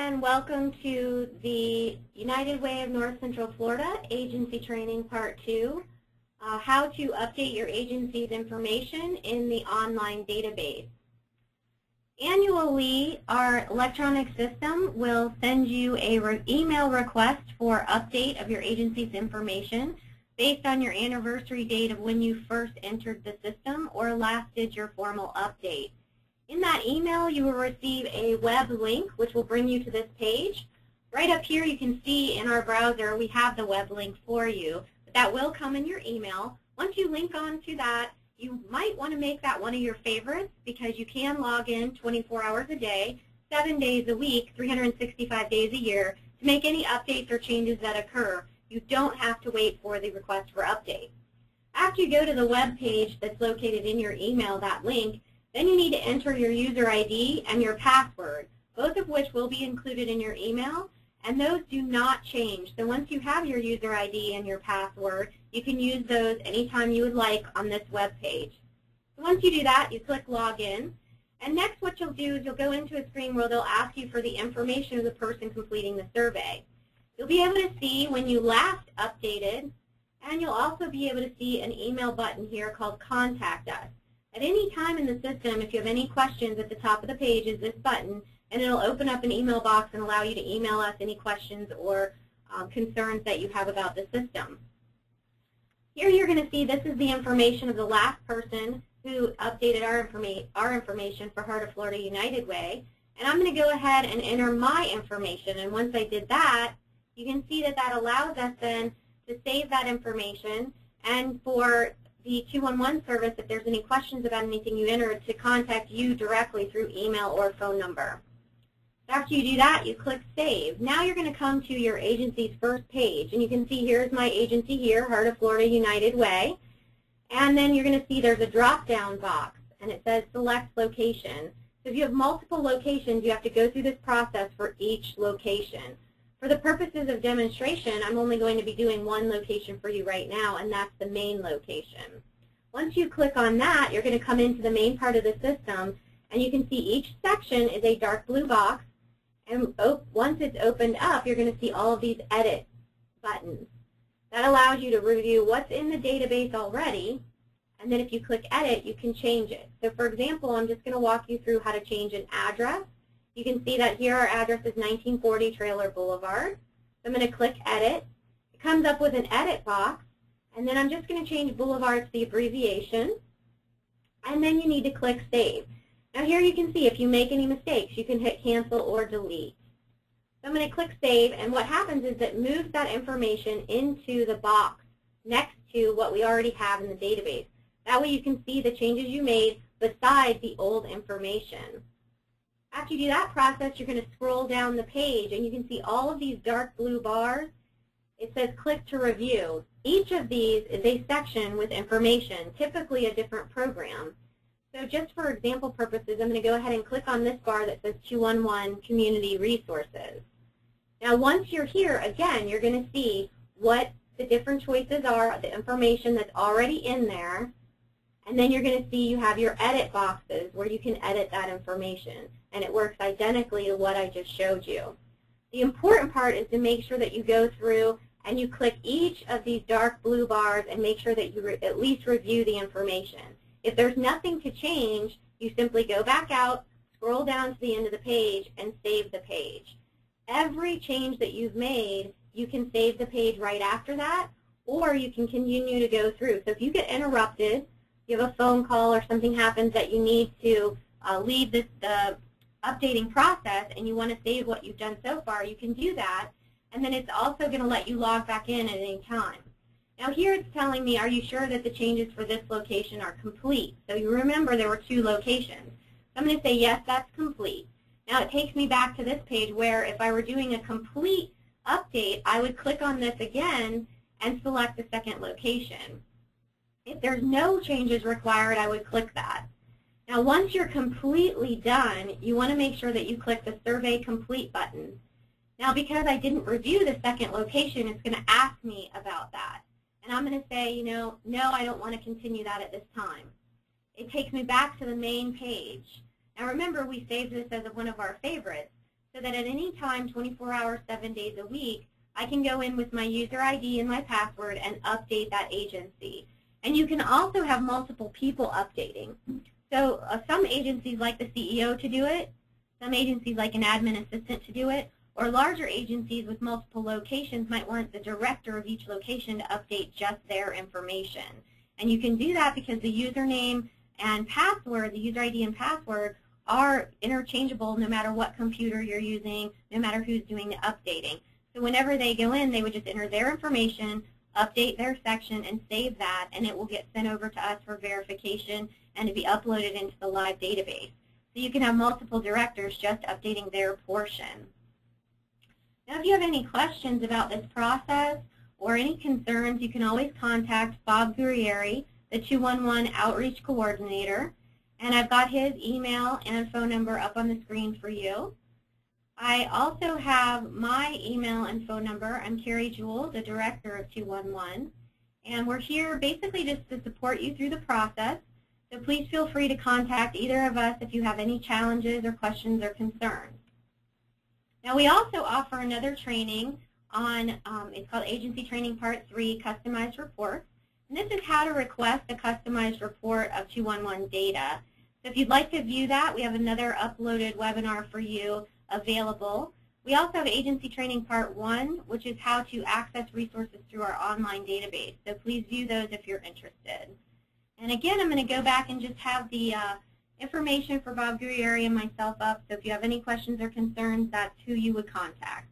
and welcome to the United Way of North Central Florida Agency Training Part 2, how to update your agency's information in the online database. Annually, our electronic system will send you a email request for update of your agency's information based on your anniversary date of when you first entered the system or last did your formal update. In that email, you will receive a web link, which will bring you to this page. Right up here, you can see in our browser, we have the web link for you. But that will come in your email. Once you link on to that, you might want to make that one of your favorites because you can log in 24 hours a day, 7 days a week, 365 days a year to make any updates or changes that occur. You don't have to wait for the request for update. After you go to the web page that's located in your email, that link, then you need to enter your user ID and your password, both of which will be included in your email, and those do not change. So once you have your user ID and your password, you can use those anytime you would like on this web page. So once you do that, you click Login, and next what you'll do is you'll go into a screen where they'll ask you for the information of the person completing the survey. You'll be able to see when you last updated, and you'll also be able to see an email button here called Contact Us. At any time in the system, if you have any questions, at the top of the page is this button, and it'll open up an email box and allow you to email us any questions or concerns that you have about the system. Here you're going to see this is the information of the last person who updated our information for Heart of Florida United Way, and I'm going to go ahead and enter my information, and once I did that, you can see that that allows us then to save that information, and for the 211 service, if there's any questions about anything you entered, to contact you directly through email or phone number. After you do that, you click Save. Now you're going to come to your agency's first page, and you can see here's my agency here, Heart of Florida United Way, and then you're going to see there's a drop-down box, and it says Select Location. So if you have multiple locations, you have to go through this process for each location. For the purposes of demonstration, I'm only going to be doing one location for you right now, and that's the main location. Once you click on that, you're going to come into the main part of the system, and you can see each section is a dark blue box, and once it's opened up, you're going to see all of these edit buttons. That allows you to review what's in the database already, and then if you click Edit, you can change it. So for example, I'm just going to walk you through how to change an address. You can see that here our address is 1940 Trailer Boulevard. So I'm going to click Edit. It comes up with an edit box, and then I'm just going to change Boulevard to the abbreviation, and then you need to click Save. Now here you can see if you make any mistakes, you can hit Cancel or Delete. So I'm going to click Save, and what happens is it moves that information into the box next to what we already have in the database. That way you can see the changes you made besides the old information. After you do that process, you're going to scroll down the page, and you can see all of these dark blue bars. It says Click to Review. Each of these is a section with information, typically a different program. So just for example purposes, I'm going to go ahead and click on this bar that says 211 Community Resources. Now once you're here, again, you're going to see what the different choices are, the information that's already in there, and then you're going to see you have your edit boxes where you can edit that information, and it works identically to what I just showed you. The important part is to make sure that you go through and you click each of these dark blue bars and make sure that you at least review the information. If there's nothing to change, you simply go back out, scroll down to the end of the page, and save the page. Every change that you've made, you can save the page right after that, or you can continue to go through. So if you get interrupted, you have a phone call or something happens that you need to leave the updating process and you want to save what you've done so far, you can do that, and then it's also going to let you log back in at any time. Now here it's telling me, are you sure that the changes for this location are complete? So you remember there were 2 locations. So I'm going to say yes, that's complete. Now it takes me back to this page where if I were doing a complete update, I would click on this again and select the second location. If there's no changes required, I would click that. Now once you're completely done, you want to make sure that you click the Survey Complete button. Now because I didn't review the second location, it's going to ask me about that. And I'm going to say, no, I don't want to continue that at this time. It takes me back to the main page. Now remember, we saved this as one of our favorites. so that at any time, 24 hours, 7 days a week, I can go in with my user ID and my password and update that agency. And you can also have multiple people updating. So some agencies like the CEO to do it, some agencies like an admin assistant to do it, or larger agencies with multiple locations might want the director of each location to update just their information. And you can do that because the username and password, the user ID and password, are interchangeable no matter what computer you're using, no matter who's doing the updating. So whenever they go in, they would just enter their information, update their section, and save that, and it will get sent over to us for verification and to be uploaded into the live database. So you can have multiple directors just updating their portion. Now, if you have any questions about this process or any concerns, you can always contact Bob Guerrieri, the 211 Outreach Coordinator, and I've got his email and phone number up on the screen for you. I also have my email and phone number. I'm Carrie Jewell, the Director of 211, and we're here basically just to support you through the process, so please feel free to contact either of us if you have any challenges or questions or concerns. Now, we also offer another training on, it's called Agency Training Part 3, Customized Reports. And this is how to request a customized report of 211 data. So if you'd like to view that, we have another uploaded webinar for you available. We also have Agency Training Part 1, which is how to access resources through our online database. So please view those if you're interested. And again, I'm going to go back and just have the information for Bob Guerrieri and myself up, so if you have any questions or concerns, that's who you would contact.